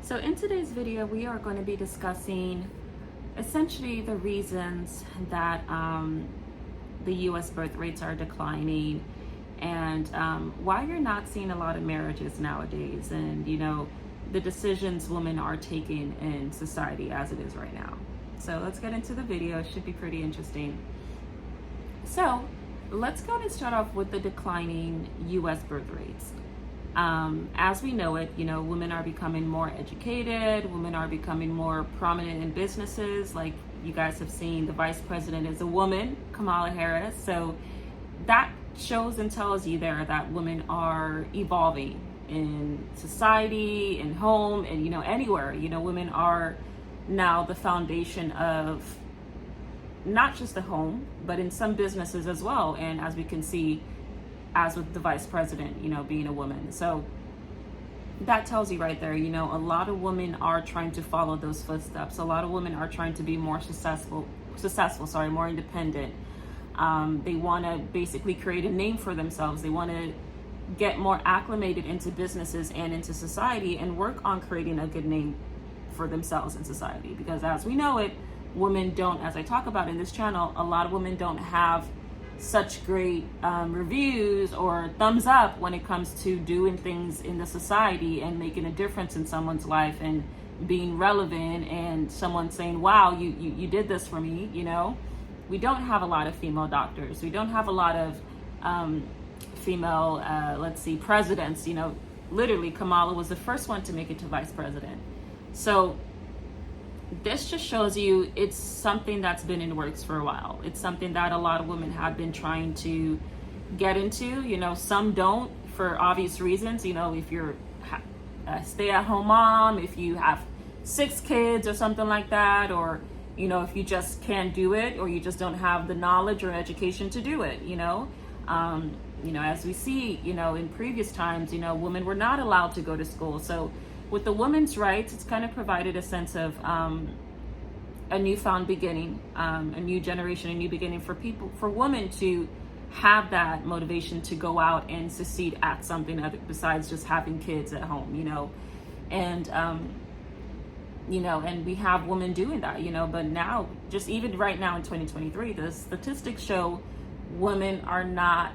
So in today's video, we are going to be discussing essentially the reasons that the U.S. birth rates are declining and why you're not seeing a lot of marriages nowadays, and the decisions women are taking in society as it is right now. So let's get into the video. It should be pretty interesting. So let's go and start off with the declining U.S. birth rates. As we know it, women are becoming more educated, women are becoming more prominent in businesses. Like you guys have seen, the vice president is a woman, Kamala Harris. So that shows and tells you there that women are evolving in society, in home, and anywhere. Women are now the foundation of not just the home, but in some businesses as well. And as we can see, as with the vice president, being a woman. So that tells you right there, a lot of women are trying to follow those footsteps. A lot of women are trying to be more more independent. They want to basically create a name for themselves. They want to get more acclimated into businesses and into society and work on creating a good name for themselves in society. Because as we know it, women don't, as I talk about in this channel, a lot of women don't have such great reviews or thumbs up when it comes to doing things in the society and making a difference in someone's life and being relevant, and someone saying, wow, you did this for me. We don't have a lot of female doctors. We don't have a lot of female presidents. Literally Kamala was the first one to make it to vice president. So this just shows you it's something that's been in the works for a while. It's something that a lot of women have been trying to get into. Some don't, for obvious reasons. If you're a stay-at-home mom, if you have 6 kids or something like that, or if you just can't do it, or you just don't have the knowledge or education to do it. As we see, in previous times, women were not allowed to go to school. So with the women's rights, it's kind of provided a sense of a newfound beginning, a new generation, a new beginning for women to have that motivation to go out and succeed at something other besides just having kids at home, and and we have women doing that, but now, just even right now in 2023, the statistics show women are not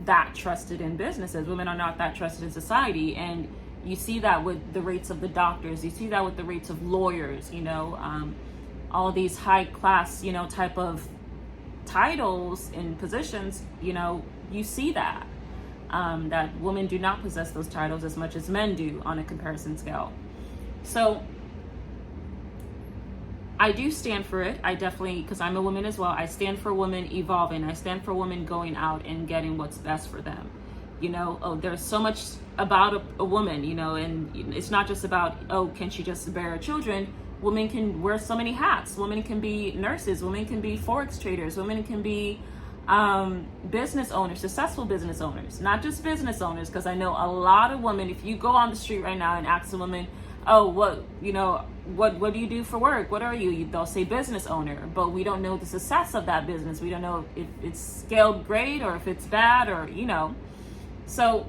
that trusted in businesses. Women are not that trusted in society. And you see that with the rates of the doctors. You see that with the rates of lawyers, all these high class, type of titles and positions, you see that, that women do not possess those titles as much as men do on a comparison scale. So I do stand for it. I definitely, because I'm a woman as well, I stand for women evolving. I stand for women going out and getting what's best for them. There's so much about a woman, and it's not just about, can she just bear children? Women can wear so many hats. Women can be nurses. Women can be forex traders. Women can be business owners, successful business owners, not just business owners. Because I know a lot of women, if you go on the street right now and ask a woman, what do you do for work? What are you? They'll say business owner, but we don't know the success of that business. We don't know if it's scaled great or if it's bad, or, So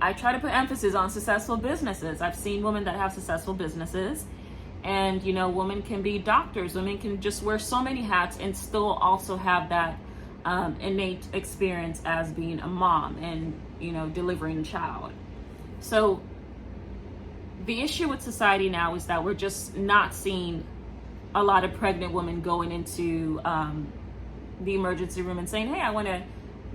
I try to put emphasis on successful businesses. I've seen women that have successful businesses, and women can be doctors. Women can just wear so many hats and still also have that innate experience as being a mom and delivering a child. So the issue with society now is that we're just not seeing a lot of pregnant women going into the emergency room and saying, hey, I want to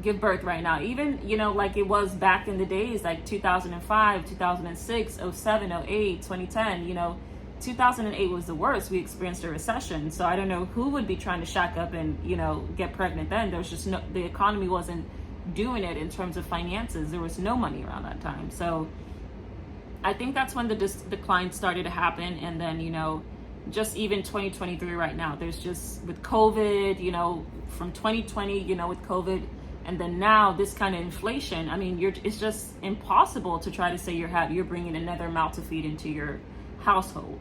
give birth right now. Even, like it was back in the days, like 2005, 2006, 07, 08, 2010, 2008 was the worst. We experienced a recession. So I don't know who would be trying to shack up and, get pregnant then. There was just the economy wasn't doing it in terms of finances. There was no money around that time. So I think that's when the decline started to happen. And then, just even 2023 right now, there's just with COVID, from 2020, with COVID, and then now this kind of inflation. I mean, it's just impossible to try to say you're bringing another mouth to feed into your household.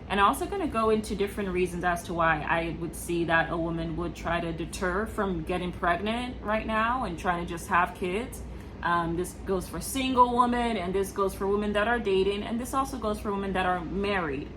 And I'm also going to go into different reasons as to why I would see that a woman would try to deter from getting pregnant right now and trying to just have kids. This goes for single women, and this goes for women that are dating, and this also goes for women that are married.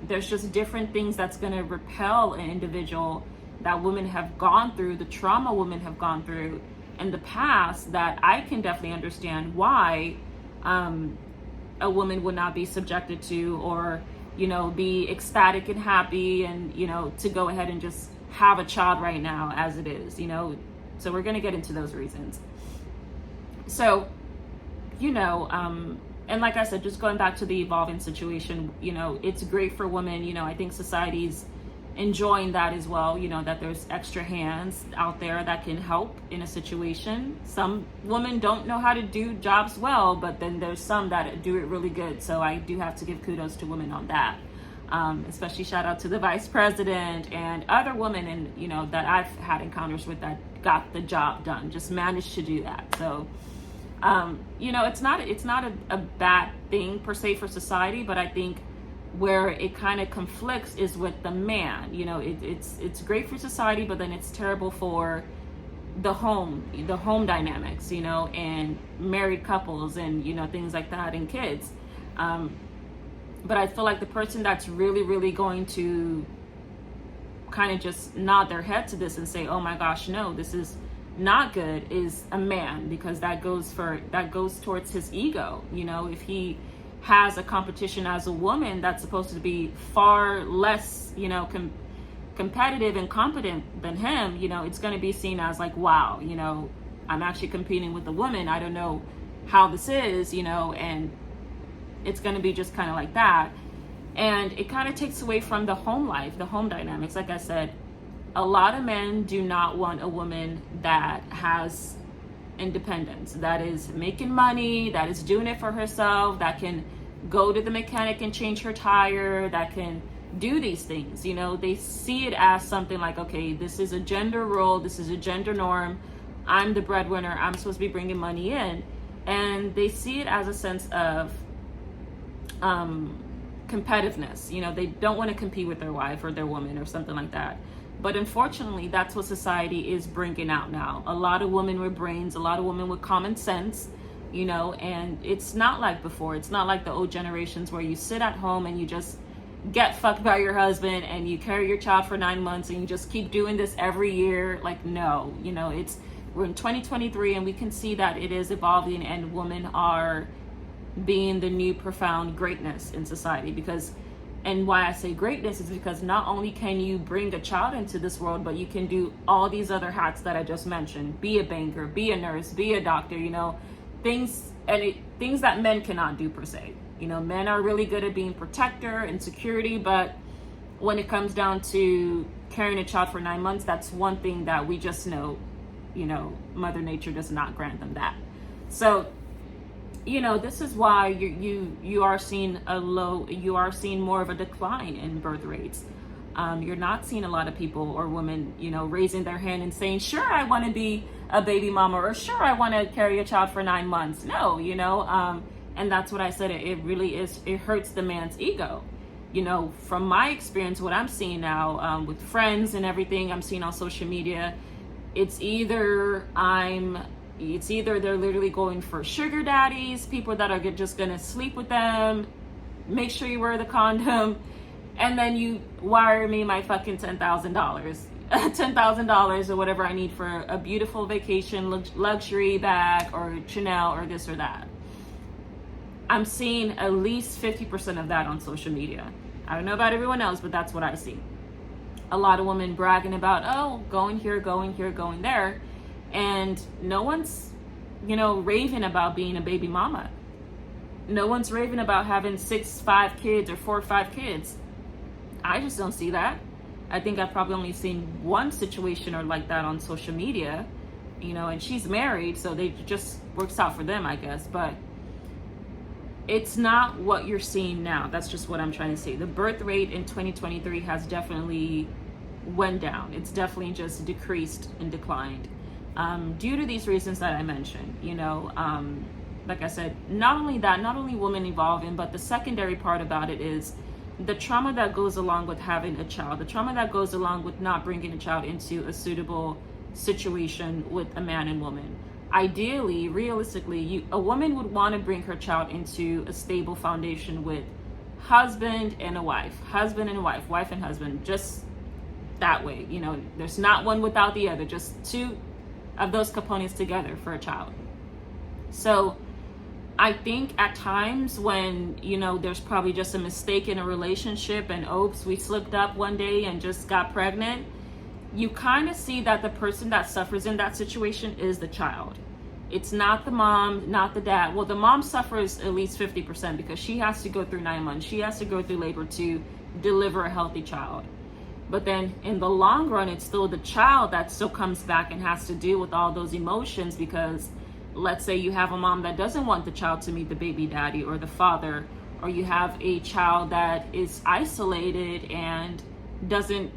There's just different things that's going to repel an individual that women have gone through, the trauma women have gone through in the past, that I can definitely understand why a woman would not be subjected to, or, you know, be ecstatic and happy and, you know, to go ahead and just have a child right now as it is, you know. So we're going to get into those reasons. So, you know, and like I said, just going back to the evolving situation, you know, it's great for women. You know, I think society's enjoying that as well, you know, that there's extra hands out there that can help in a situation. Some women don't know how to do jobs well, but then there's some that do it really good. So I do have to give kudos to women on that. Especially shout out to the vice president and other women, and, you know, that I've had encounters with that got the job done, just managed to do that. So, you know, it's not a bad thing per se for society, but I think where it kind of conflicts is with the man. You know, it's great for society, but then it's terrible for the home dynamics, you know, and married couples and, you know, things like that, and kids. But I feel like the person that's really, really going to kind of just nod their head to this and say, oh my gosh, no, this is not good, is a man, because that goes towards his ego. You know, if he has a competition as a woman that's supposed to be far less, you know, competitive and competent than him, you know, it's going to be seen as like, wow, you know, I'm actually competing with a woman. I don't know how this is, you know, and it's going to be just kind of like that. And it kind of takes away from the home life, the home dynamics. Like I said, a lot of men do not want a woman that has independence, that is making money, that is doing it for herself, that can go to the mechanic and change her tire, that can do these things. You know, they see it as something like, okay, this is a gender role, this is a gender norm, I'm the breadwinner, I'm supposed to be bringing money in. And they see it as a sense of competitiveness. You know, they don't want to compete with their wife or their woman or something like that. But unfortunately, that's what society is bringing out now. A lot of women with brains, a lot of women with common sense, you know, and it's not like before. It's not like the old generations where you sit at home and you just get fucked by your husband and you carry your child for 9 months and you just keep doing this every year. Like, no, you know, we're in 2023 and we can see that it is evolving, and women are being the new profound greatness in society. And why I say greatness is because not only can you bring a child into this world, but you can do all these other hats that I just mentioned. Be a banker, be a nurse, be a doctor, you know, things that men cannot do per se. You know, men are really good at being protector and security, but when it comes down to carrying a child for 9 months, that's one thing that we just know, you know, Mother Nature does not grant them that. So, you know, this is why you are seeing more of a decline in birth rates. You're not seeing a lot of people or women, you know, raising their hand and saying, sure, I want to be a baby mama, or sure, I want to carry a child for 9 months. No, you know, and that's what I said. It really is. It hurts the man's ego. You know, from my experience, what I'm seeing now with friends and everything I'm seeing on social media, it's either they're literally going for sugar daddies, people that are just going to sleep with them, make sure you wear the condom, and then you wire me my fucking $10,000. $10,000 or whatever I need for a beautiful vacation, luxury bag, or Chanel, or this or that. I'm seeing at least 50% of that on social media. I don't know about everyone else, but that's what I see. A lot of women bragging about, oh, going here, going there. And no one's, you know, raving about being a baby mama. No one's raving about having 5 kids or 4 or 5 kids. I just don't see that. I think I've probably only seen one situation or like that on social media, you know, and she's married, so they just works out for them, I guess. But it's not what you're seeing now. That's just what I'm trying to say. The birth rate in 2023 has definitely went down. It's definitely just decreased and declined. Due to these reasons that I mentioned, you know, like I said, not only women evolving, but the secondary part about it is the trauma that goes along with having a child, the trauma that goes along with not bringing a child into a suitable situation with a man and woman. ideally, realistically, a woman would want to bring her child into a stable foundation with husband and a wife, husband and wife, wife and husband, just that way. There's not one without the other, just two of those components together for a child. So I think at times when, there's probably just a mistake in a relationship and oops, we slipped up one day and just got pregnant, you kind of see that the person that suffers in that situation is the child. It's not the mom, not the dad. Well, the mom suffers at least 50% because she has to go through 9 months. She has to go through labor to deliver a healthy child. But then in the long run, it's still the child that still comes back and has to deal with all those emotions, because let's say you have a mom that doesn't want the child to meet the baby daddy or the father, or you have a child that is isolated and doesn't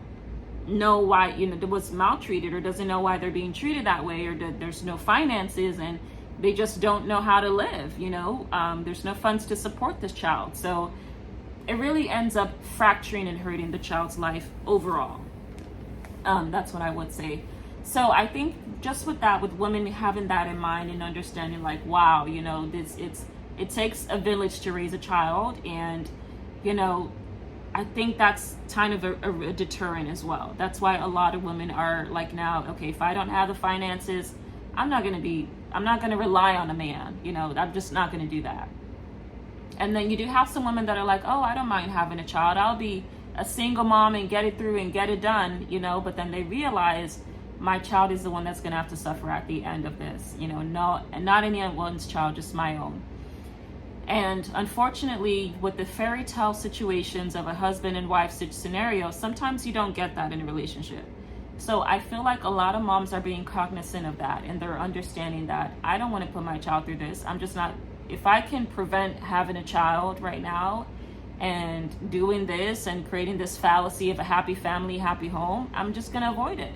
know why, was maltreated, or doesn't know why they're being treated that way, or there's no finances and they just don't know how to live, there's no funds to support this child. So it really ends up fracturing and hurting the child's life overall. That's what I would say. So I think just with that, with women having that in mind and understanding like, wow, it takes a village to raise a child. And, I think that's kind of a deterrent as well. That's why a lot of women are like, now, okay, if I don't have the finances, I'm not going to rely on a man, I'm just not going to do that. And then you do have some women that are like, oh, I don't mind having a child. I'll be a single mom and get it through and get it done, but then they realize my child is the one that's going to have to suffer at the end of this, no, and not anyone's child, just my own. And unfortunately, with the fairy tale situations of a husband and wife scenario, sometimes you don't get that in a relationship. So I feel like a lot of moms are being cognizant of that, and they're understanding that I don't want to put my child through this. I'm just not, if I can prevent having a child right now and doing this and creating this fallacy of a happy family, happy home, I'm just going to avoid it,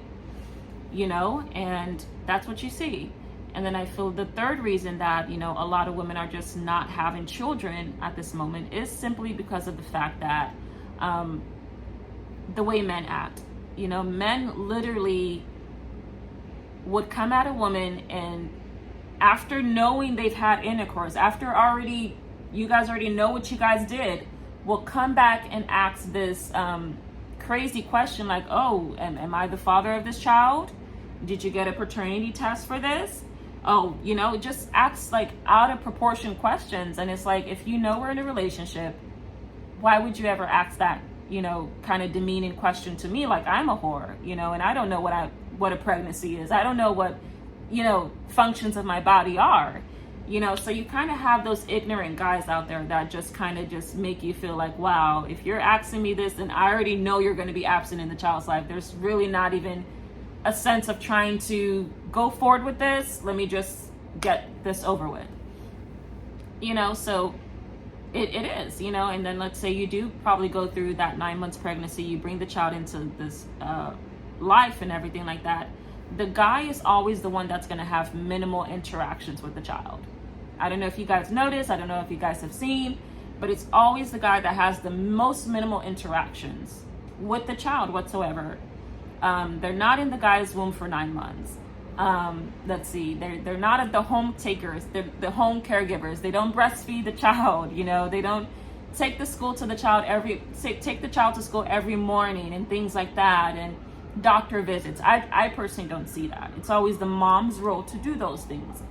and that's what you see. And then I feel the third reason that, a lot of women are just not having children at this moment is simply because of the fact that the way men act. Men literally would come at a woman, and after knowing they've had intercourse, after you guys already know what you guys did, will come back and ask this crazy question like, oh, am I the father of this child? Did you get a paternity test for this? Oh, just acts like out of proportion questions. And it's like, if we're in a relationship, why would you ever ask that, kind of demeaning question to me? Like I'm a whore, and I don't know what a pregnancy is. I don't know what, functions of my body are, so you kind of have those ignorant guys out there that just kind of just make you feel like, wow, if you're asking me this, then I already know you're going to be absent in the child's life. There's really not even a sense of trying to go forward with this. Let me just get this over with, so it is, and then let's say you do probably go through that 9 months pregnancy, you bring the child into this life and everything like that. The guy is always the one that's going to have minimal interactions with the child. I don't know if you guys notice, I don't know if you guys have seen, but it's always the guy that has the most minimal interactions with the child whatsoever. They're not in the guy's womb for 9 months. Let's see, they're not at the home takers, they're the home caregivers. They don't breastfeed the child, they don't take the child to school every morning and things like that, and doctor visits. I personally don't see that. It's always the mom's role to do those things.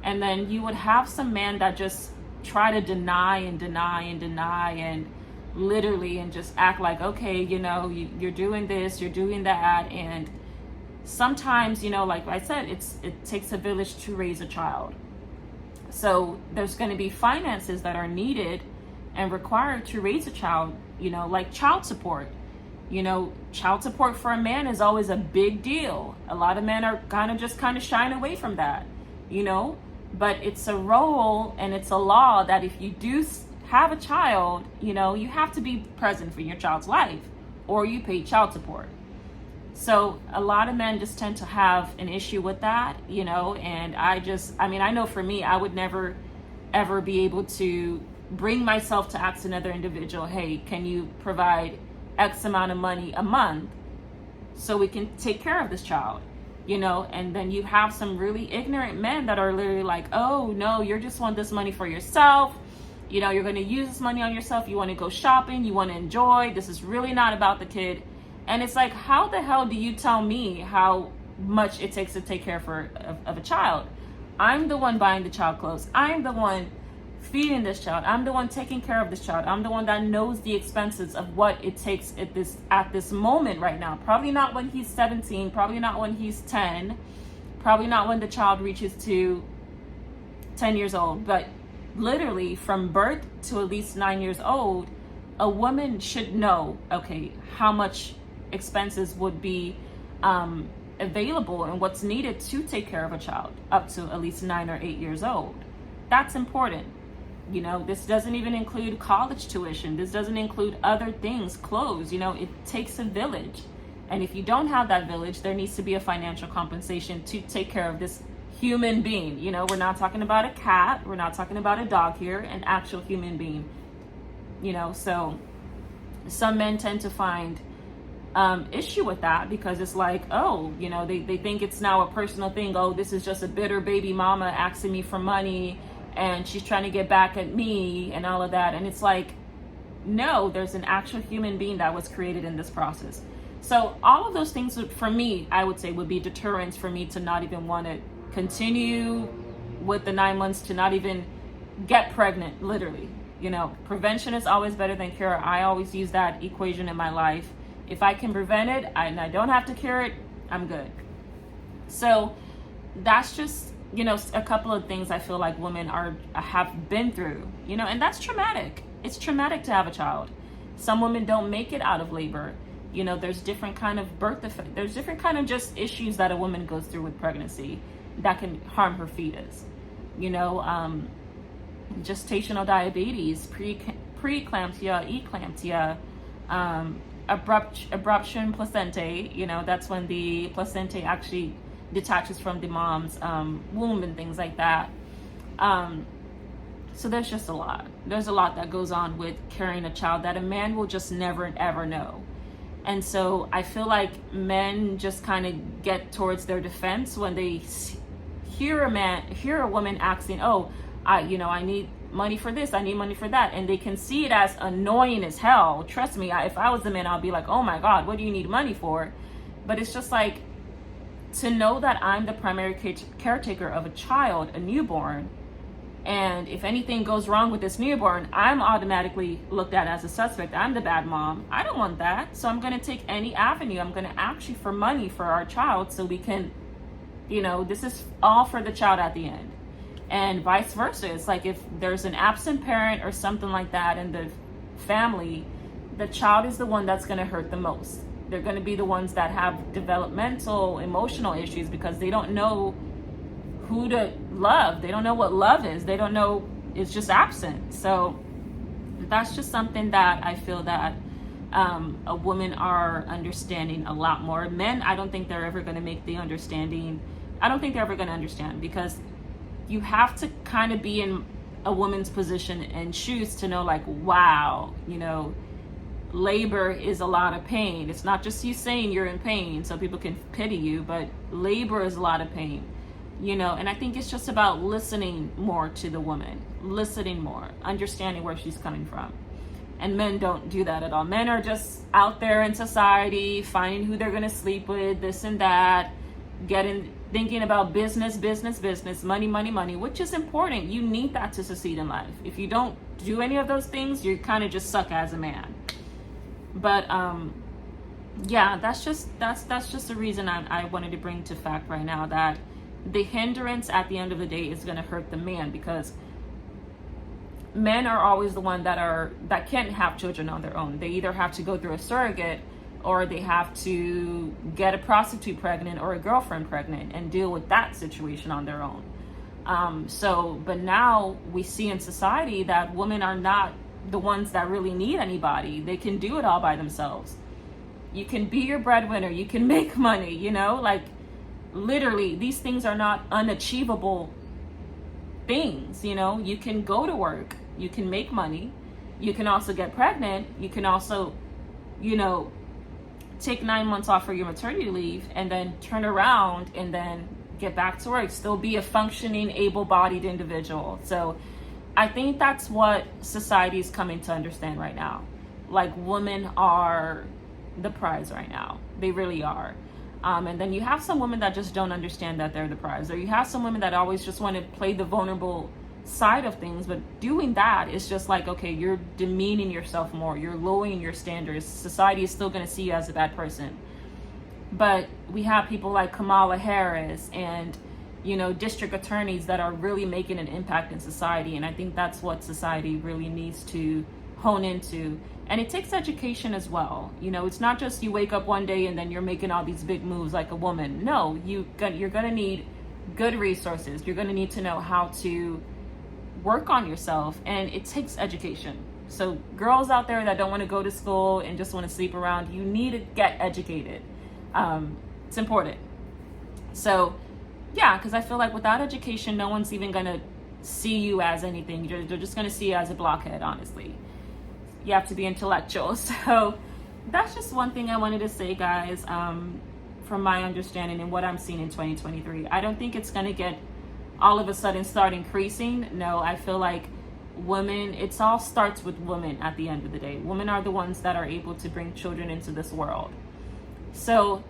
And then you would have some men that just try to deny and literally and just act like, okay, you're doing this, you're doing that. And sometimes, like I said, it takes a village to raise a child. So there's going to be finances that are needed and required to raise a child, like child support. Child support for a man is always a big deal. A lot of men are kind of shying away from that, but it's a role and it's a law that if you do have a child, you have to be present for your child's life or you pay child support. So a lot of men just tend to have an issue with that, and I know for me, I would never ever be able to bring myself to ask another individual, hey, can you provide X amount of money a month so we can take care of this child? And then you have some really ignorant men that are literally like, oh no, you just want this money for yourself. You're going to use this money on yourself. You want to go shopping. You want to enjoy. This is really not about the kid. And it's like, how the hell do you tell me how much it takes to take care of a child? I'm the one buying the child clothes. I'm the one feeding this child. I'm the one taking care of this child. I'm the one that knows the expenses of what it takes at this moment right now. Probably not when he's 17, probably not when he's 10, probably not when the child reaches to 10 years old, but literally from birth to at least 9 years old, a woman should know, okay, how much expenses would be available and what's needed to take care of a child up to at least 9 or 8 years old. That's important. This doesn't even include college tuition. This doesn't include other things, clothes. It takes a village. And if you don't have that village, there needs to be a financial compensation to take care of this human being. We're not talking about a cat. We're not talking about a dog here, an actual human being. So some men tend to find issue with that because it's like, oh, they think it's now a personal thing. Oh, this is just a bitter baby mama asking me for money and she's trying to get back at me and all of that. And it's like, no, there's an actual human being that was created in this process. So all of those things for me, I would say, would be deterrents for me to not even want to continue with the 9 months, to not even get pregnant, literally. Prevention is always better than cure. I always use that equation in my life. If I can prevent it and I don't have to cure it, I'm good. So that's just, a couple of things I feel like women have been through, and that's traumatic. It's traumatic to have a child. Some women don't make it out of labor. There's different kind of birth defects. There's different kind of just issues that a woman goes through with pregnancy that can harm her fetus. Gestational diabetes, preeclampsia, eclampsia, abruption placentae. That's when the placenta actually detaches from the mom's womb and things like that. So there's just a lot. There's a lot that goes on with carrying a child that a man will just never ever know. And so I feel like men just kind of get towards their defense when they hear a woman asking, oh, I need money for this, I need money for that, and they can see it as annoying as hell. Trust me, if I was the man, I'll be like, oh my God, what do you need money for? But it's just like, to know that I'm the primary caretaker of a child, a newborn, and if anything goes wrong with this newborn, I'm automatically looked at as a suspect. I'm the bad mom. I don't want that. So I'm going to take any avenue. I'm going to ask you for money for our child so we can, this is all for the child at the end. And vice versa. It's like if there's an absent parent or something like that in the family, the child is the one that's going to hurt the most. They're going to be the ones that have developmental, emotional issues because they don't know who to love. They don't know what love is. They don't know, it's just absent. So that's just something that I feel that a women are understanding a lot more. Men, I don't think they're ever going to make the understanding. I don't think they're ever going to understand because you have to kind of be in a woman's position and shoes to know, like, wow, labor is a lot of pain. It's not just you saying you're in pain so people can pity you, but labor is a lot of pain, and I think it's just about listening more to the woman, listening more, understanding where she's coming from. And men don't do that at all. Men are just out there in society, finding who they're going to sleep with, this and that, thinking about business, money, which is important. You need that to succeed in life. If you don't do any of those things, you kind of just suck as a man. But yeah, that's just the reason I wanted to bring to fact right now that the hindrance at the end of the day is going to hurt the man, because men are always the one that can't have children on their own. They either have to go through a surrogate, or they have to get a prostitute pregnant or a girlfriend pregnant and deal with that situation on their own. But now we see in society that women are not the ones that really need anybody. They can do it all by themselves. You can be your breadwinner. You can make money, like literally these things are not unachievable things. You can go to work, you can make money, you can also get pregnant, you can also, take 9 months off for your maternity leave and then turn around and then get back to work, still be a functioning, able-bodied individual. So I think that's what society is coming to understand right now. Like, women are the prize right now. They really are. And then you have some women that just don't understand that they're the prize. Or you have some women that always just want to play the vulnerable side of things. But doing that is just like, okay, you're demeaning yourself more. You're lowering your standards. Society is still going to see you as a bad person. But we have people like Kamala Harris and, district attorneys that are really making an impact in society. And I think that's what society really needs to hone into. And it takes education as well. It's not just you wake up one day and then you're making all these big moves like a woman. No, you're going to need good resources. You're going to need to know how to work on yourself. And it takes education. So girls out there that don't want to go to school and just want to sleep around, you need to get educated. It's important. So yeah, because I feel like without education, no one's even going to see you as anything. They're just going to see you as a blockhead, honestly. You have to be intellectual. So that's just one thing I wanted to say, guys, from my understanding and what I'm seeing in 2023. I don't think it's going to get all of a sudden start increasing. No, I feel like women, it all starts with women at the end of the day. Women are the ones that are able to bring children into this world. So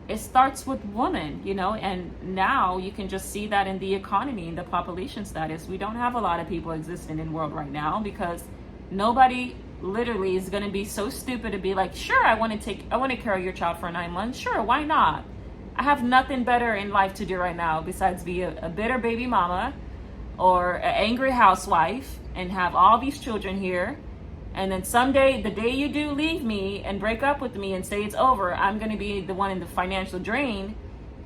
it starts with women, and now you can just see that in the economy, in the population status. We don't have a lot of people existing in the world right now because nobody literally is going to be so stupid to be like, sure, I want to carry your child for 9 months. Sure, why not? I have nothing better in life to do right now besides be a bitter baby mama or an angry housewife and have all these children here. And then someday, the day you do leave me and break up with me and say it's over, I'm going to be the one in the financial drain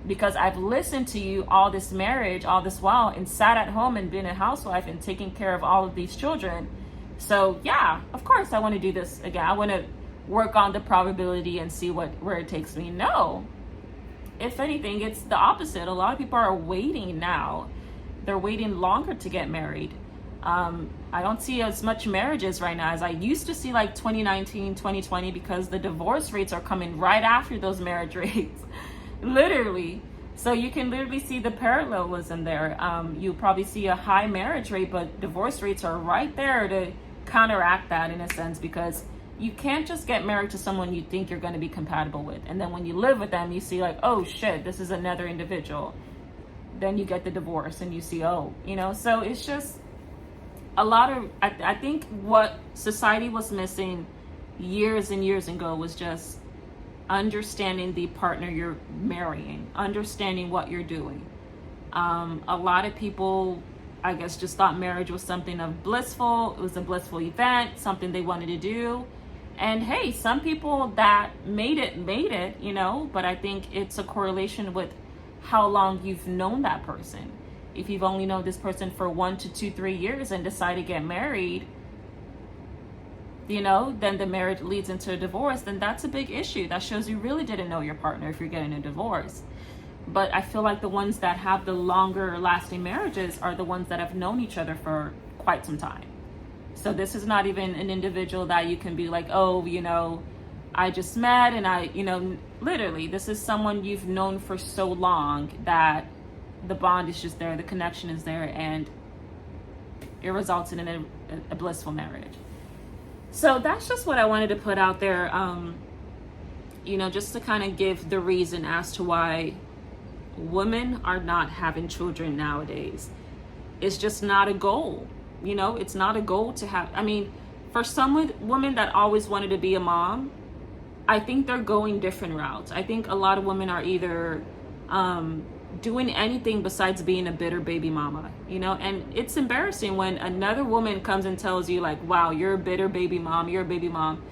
because I've listened to you all this marriage, all this while, and sat at home and been a housewife and taking care of all of these children. So yeah, of course I want to do this again. I want to work on the probability and see where it takes me. No, if anything, it's the opposite. A lot of people are waiting now. They're waiting longer to get married. I don't see as much marriages right now as I used to see like 2019, 2020, because the divorce rates are coming right after those marriage rates, literally. So you can literally see the parallelism there. You probably see a high marriage rate, but divorce rates are right there to counteract that in a sense, because you can't just get married to someone you think you're going to be compatible with. And then when you live with them, you see like, oh shit, this is another individual. Then you get the divorce and you see, so it's just a lot of, I think what society was missing years and years ago was just understanding the partner you're marrying, understanding what you're doing. A lot of people, I guess, just thought marriage was something of blissful. It was a blissful event, something they wanted to do. And hey, some people that made it, but I think it's a correlation with how long you've known that person. If you've only known this person for 1 to 2, 3 years and decide to get married, then the marriage leads into a divorce, then that's a big issue. That shows you really didn't know your partner if you're getting a divorce. But I feel like the ones that have the longer lasting marriages are the ones that have known each other for quite some time. So this is not even an individual that you can be like, I just met and literally, this is someone you've known for so long that the bond is just there, the connection is there, and it results in a blissful marriage. So that's just what I wanted to put out there, just to kind of give the reason as to why women are not having children nowadays. It's just not a goal. It's not a goal to have. For some women that always wanted to be a mom, I think they're going different routes. I think a lot of women are either doing anything besides being a bitter baby mama, and it's embarrassing when another woman comes and tells you like, wow, you're a bitter baby mom, you're a baby mom,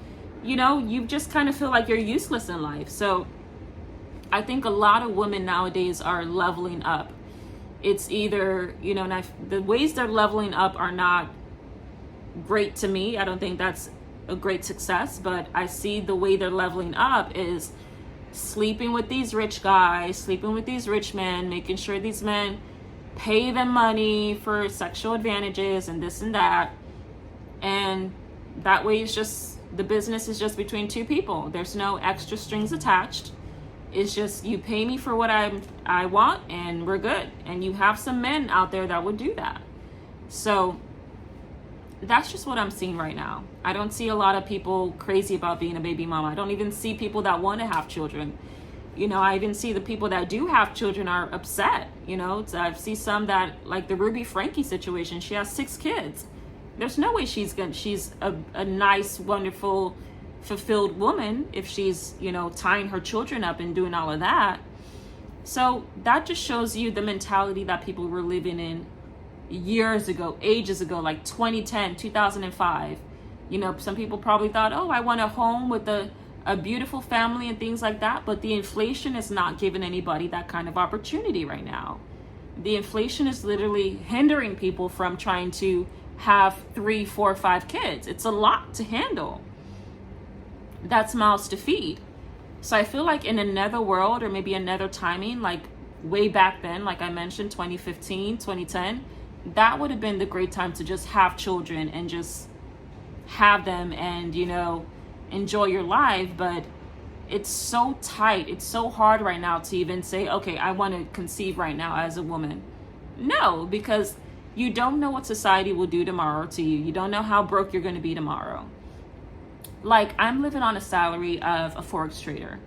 you just kind of feel like you're useless in life. So I think a lot of women nowadays are leveling up. It's either, and the ways they're leveling up are not great to me. I don't think that's a great success, but I see the way they're leveling up is sleeping with these rich guys, sleeping with these rich men, making sure these men pay them money for sexual advantages and this and that. And that way it's just The business is just between two people. There's no extra strings attached. It's just you pay me for what I want and we're good. And you have some men out there that would do that. So that's just what I'm seeing right now. I don't see a lot of people crazy about being a baby mama. I don't even see people that want to have children. I even see the people that do have children are upset. So I see some that, like the Ruby Frankie situation, she has 6 kids. There's no way she's a nice, wonderful, fulfilled woman if she's, tying her children up and doing all of that. So that just shows you the mentality that people were living in years ago, ages ago, like 2010, 2005. Some people probably thought, oh, I want a home with a beautiful family and things like that. But the inflation is not giving anybody that kind of opportunity right now. The inflation is literally hindering people from trying to have 3, 4, 5 kids. It's a lot to handle. That's mouths to feed. So I feel like in another world, or maybe another timing, like way back then, like I mentioned, 2015, 2010, that would have been the great time to just have children and just have them and, enjoy your life. But it's so tight. It's so hard right now to even say, okay, I want to conceive right now as a woman. No, because you don't know what society will do tomorrow to you. You don't know how broke you're going to be tomorrow. Like, I'm living on a salary of a Forex trader,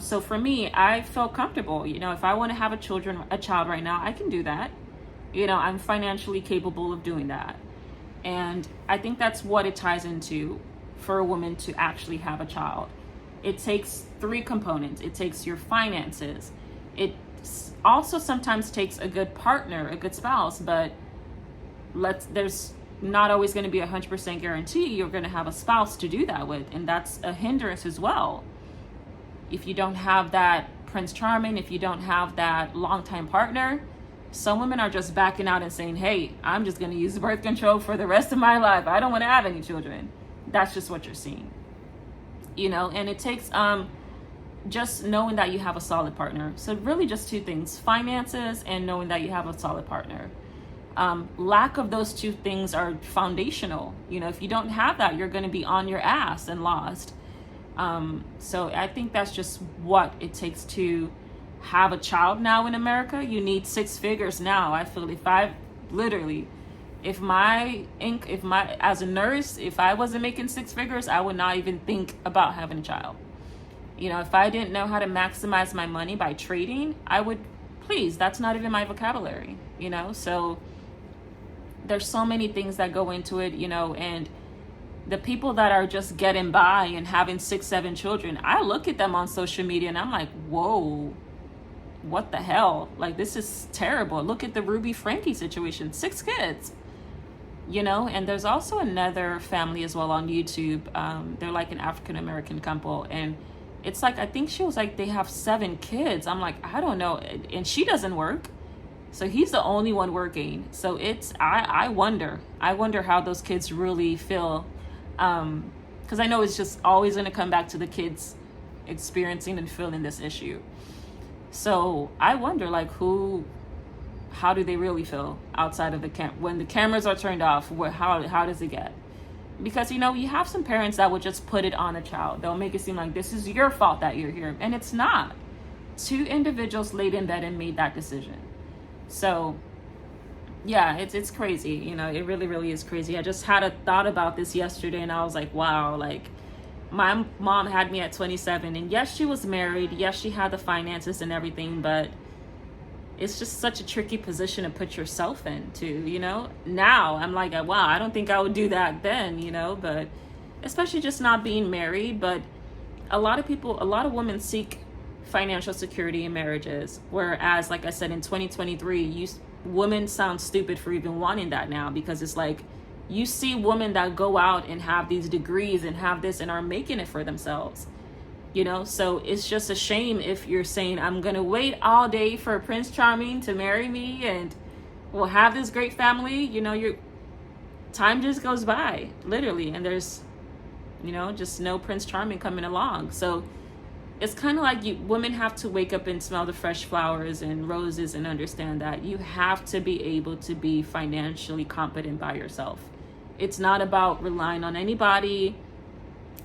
so for me, I feel comfortable. If I want to have a child right now, I can do that. I'm financially capable of doing that. And I think that's what it ties into for a woman to actually have a child. It takes 3 components. It takes your finances. It also sometimes takes a good partner, a good spouse, but there's not always going to be 100% guarantee you're going to have a spouse to do that with. And that's a hindrance as well. If you don't have that Prince Charming, if you don't have that longtime partner, some women are just backing out and saying, hey, I'm just going to use birth control for the rest of my life. I don't want to have any children. That's just what you're seeing. And it takes just knowing that you have a solid partner. So really just 2 things, finances and knowing that you have a solid partner. Lack of those 2 things are foundational. If you don't have that, you're going to be on your ass and lost. So I think that's just what it takes to have a child now in America. You need 6 figures now. I feel if as a nurse, if I wasn't making 6 figures, I would not even think about having a child. If I didn't know how to maximize my money by trading, that's not even my vocabulary, so there's so many things that go into it, and the people that are just getting by and having 6, 7 children, I look at them on social media and I'm like, whoa, what the hell? Like, this is terrible. Look at the Ruby Frankie situation, 6 kids, and there's also another family as well on YouTube. They're like an African-American couple, and it's like, I think she was like, they have 7 kids. I'm like, I don't know. And she doesn't work. So he's the only one working. So I wonder how those kids really feel. Because I know it's just always going to come back to the kids experiencing and feeling this issue. So I wonder, like, how do they really feel outside of when the cameras are turned off? How does it get? Because, you have some parents that would just put it on a child. They'll make it seem like this is your fault that you're here. And it's not. 2 individuals laid in bed and made that decision. So, yeah, it's crazy. It really, really is crazy. I just had a thought about this yesterday and I was like, wow, like, my mom had me at 27. And yes, she was married. Yes, she had the finances and everything. But it's just such a tricky position to put yourself into, Now I'm like, wow, I don't think I would do that then, but especially just not being married. But a lot of women seek financial security in marriages. Whereas, like I said, in 2023, women sound stupid for even wanting that now, because it's like, you see women that go out and have these degrees and have this and are making it for themselves. So it's just a shame if you're saying, I'm going to wait all day for Prince Charming to marry me and we'll have this great family. Your time just goes by, literally. And there's, just no Prince Charming coming along. So it's kind of like women have to wake up and smell the fresh flowers and roses and understand that you have to be able to be financially competent by yourself. It's not about relying on anybody.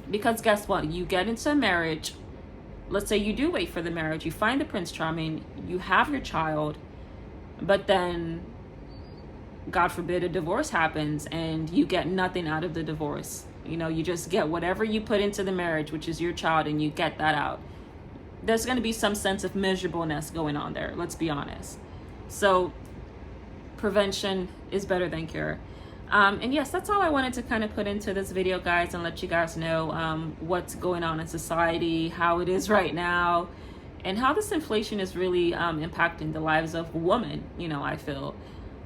Because guess what? You get into a marriage. Let's say you do wait for the marriage. You find the Prince Charming. You have your child. But then, God forbid, a divorce happens and you get nothing out of the divorce. You know, you just get whatever you put into the marriage, which is your child, and you get that out. There's going to be some sense of miserableness going on there. Let's be honest. So prevention is better than cure. And yes, that's all I wanted to kind of put into this video, guys, and let you guys know what's going on in society, how it is right now, and how this inflation is really impacting the lives of women. You know, I feel,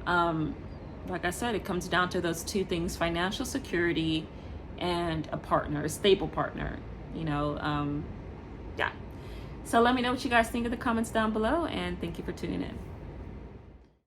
like I said, it comes down to those two things: financial security and a partner, a stable partner, you know. Yeah. So let me know what you guys think in the comments down below, and thank you for tuning in.